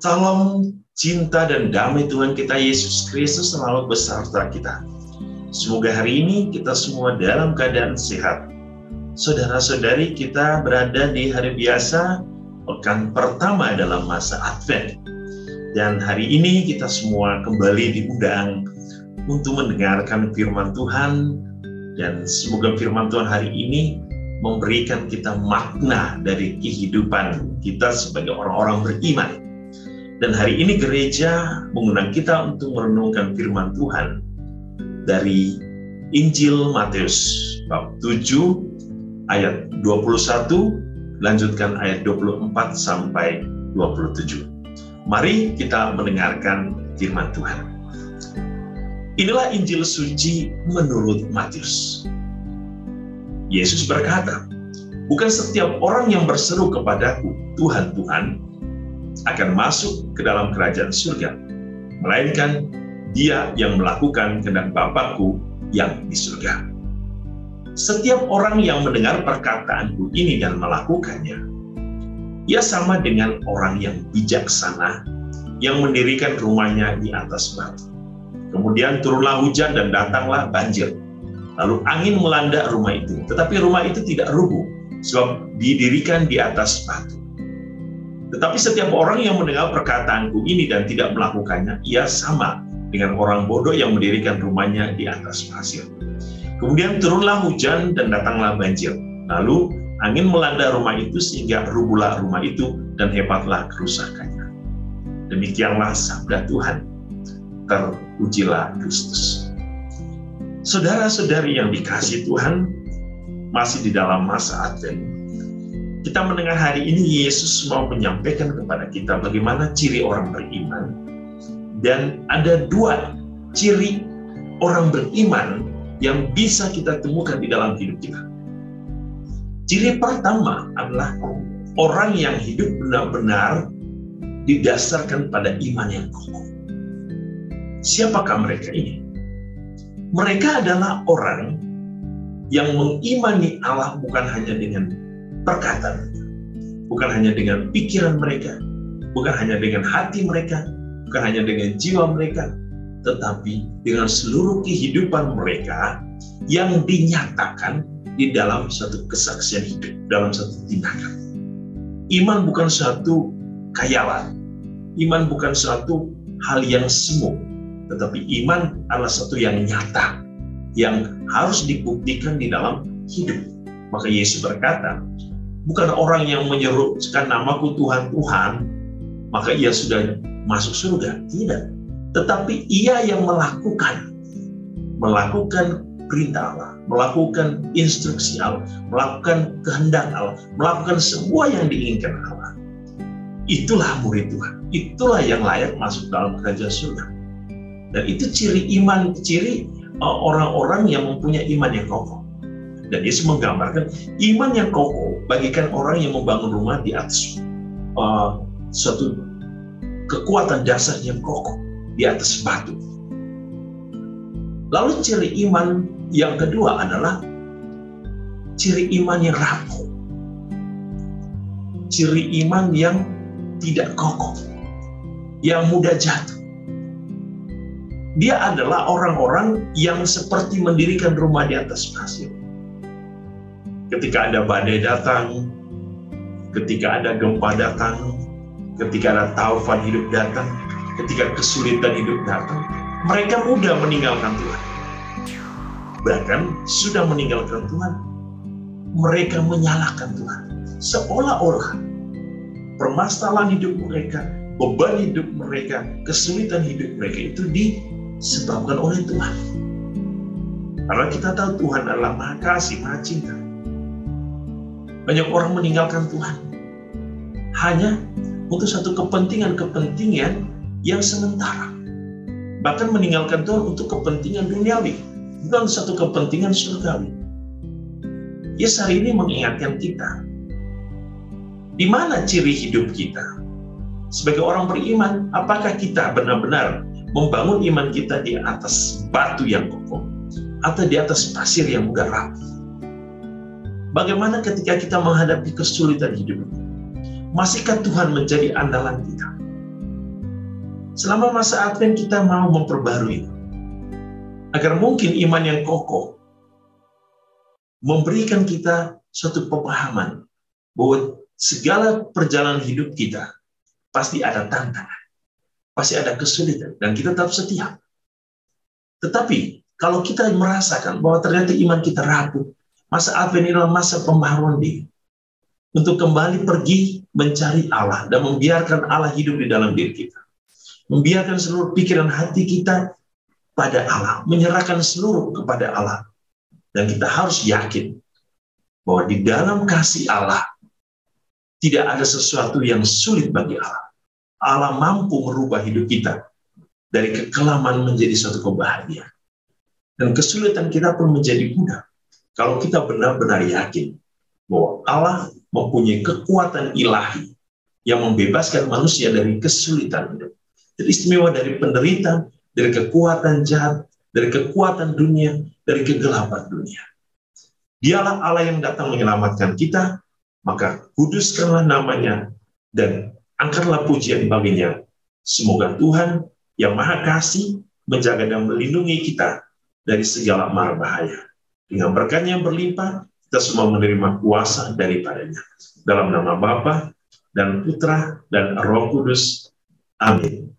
Salam cinta dan damai Tuhan kita Yesus Kristus selalu beserta kita. Semoga hari ini kita semua dalam keadaan sehat. Saudara-saudari, kita berada di hari biasa, pekan pertama dalam masa Advent. Dan hari ini kita semua kembali diundang untuk mendengarkan firman Tuhan. Dan semoga firman Tuhan hari ini memberikan kita makna dari kehidupan kita sebagai orang-orang beriman. Dan hari ini gereja mengundang kita untuk merenungkan firman Tuhan dari Injil Matius bab 7 ayat 21, lanjutkan ayat 24 sampai 27. Mari kita mendengarkan firman Tuhan. Inilah Injil suci menurut Matius. Yesus berkata, "Bukan setiap orang yang berseru kepadaku, Tuhan, Tuhan, akan masuk ke dalam kerajaan surga, melainkan dia yang melakukan kehendak Bapa-Ku yang di surga. Setiap orang yang mendengar perkataanku ini dan melakukannya, ia sama dengan orang yang bijaksana yang mendirikan rumahnya di atas batu. Kemudian turunlah hujan dan datanglah banjir. Lalu angin melanda rumah itu, tetapi rumah itu tidak rubuh, sebab didirikan di atas batu. Tetapi setiap orang yang mendengar perkataanku ini dan tidak melakukannya, ia sama dengan orang bodoh yang mendirikan rumahnya di atas pasir. Kemudian turunlah hujan dan datanglah banjir. Lalu angin melanda rumah itu sehingga rubuhlah rumah itu dan hebatlah kerusakannya." Demikianlah sabda Tuhan. Terpujilah Kristus. Saudara-saudari yang dikasihi Tuhan, masih di dalam masa Advent. Kita mendengar hari ini Yesus mau menyampaikan kepada kita bagaimana ciri orang beriman. Dan ada dua ciri orang beriman yang bisa kita temukan di dalam hidup kita. Ciri pertama adalah orang yang hidup benar-benar didasarkan pada iman yang kokoh. Siapakah mereka ini? Mereka adalah orang yang mengimani Allah bukan hanya dengan perkataan, bukan hanya dengan pikiran mereka, bukan hanya dengan hati mereka, bukan hanya dengan jiwa mereka, tetapi dengan seluruh kehidupan mereka yang dinyatakan di dalam satu kesaksian hidup, dalam satu tindakan. Iman bukan suatu khayalan, iman bukan suatu hal yang semu, tetapi iman adalah sesuatu yang nyata, yang harus dibuktikan di dalam hidup. Maka Yesus berkata, bukan orang yang menyerukan namaku Tuhan, Tuhan, maka ia sudah masuk surga. Tidak. Tetapi ia yang melakukan perintah Allah, melakukan instruksi Allah, melakukan kehendak Allah, melakukan semua yang diinginkan Allah. Itulah murid Tuhan. Itulah yang layak masuk dalam kerajaan surga. Dan itu ciri iman, ciri orang-orang yang mempunyai iman yang kokoh. Dan Yesus menggambarkan iman yang kokoh bagikan orang yang membangun rumah di atas suatu kekuatan dasar yang kokoh di atas batu. Lalu ciri iman yang kedua adalah ciri iman yang rapuh. Ciri iman yang tidak kokoh, yang mudah jatuh. Dia adalah orang-orang yang seperti mendirikan rumah di atas pasir. Ketika ada badai datang, ketika ada gempa datang, ketika ada taufan hidup datang, ketika kesulitan hidup datang, mereka mudah meninggalkan Tuhan. Bahkan sudah meninggalkan Tuhan, mereka menyalahkan Tuhan. Seolah-olah permasalahan hidup mereka, beban hidup mereka, kesulitan hidup mereka itu disebabkan oleh Tuhan. Karena kita tahu Tuhan adalah Maha Kasih, Maha Cinta. Banyak orang meninggalkan Tuhan hanya untuk satu kepentingan yang sementara. Bahkan meninggalkan Tuhan untuk kepentingan duniawi, bukan satu kepentingan surgawi. Yesus hari ini mengingatkan kita, di mana ciri hidup kita? Sebagai orang beriman, apakah kita benar-benar membangun iman kita di atas batu yang kokoh atau di atas pasir yang mudah rapuh? Bagaimana ketika kita menghadapi kesulitan hidup ini? Masihkah Tuhan menjadi andalan kita? selama masa Advent kita mau memperbarui, agar mungkin iman yang kokoh memberikan kita suatu pemahaman bahwa segala perjalanan hidup kita pasti ada tantangan, pasti ada kesulitan, dan kita tetap setia. Tetapi kalau kita merasakan bahwa ternyata iman kita rapuh, masa Advent adalah masa pembaharuan diri, untuk kembali pergi mencari Allah dan membiarkan Allah hidup di dalam diri kita. Membiarkan seluruh pikiran hati kita pada Allah, menyerahkan seluruh kepada Allah. Dan kita harus yakin bahwa di dalam kasih Allah tidak ada sesuatu yang sulit bagi Allah. Allah mampu merubah hidup kita dari kekelaman menjadi suatu kebahagiaan. Dan kesulitan kita pun menjadi mudah kalau kita benar-benar yakin bahwa Allah mempunyai kekuatan ilahi yang membebaskan manusia dari kesulitan hidup, dari istimewa, dari penderitaan, dari kekuatan jahat, dari kekuatan dunia, dari kegelapan dunia. Dialah Allah yang datang menyelamatkan kita, maka kuduskanlah namanya dan angkatlah pujian baginya. Semoga Tuhan yang Maha Kasih menjaga dan melindungi kita dari segala mara bahaya. Dengan berkat yang berlimpah, kita semua menerima kuasa daripadanya. Dalam nama Bapa dan Putra dan Roh Kudus. Amin.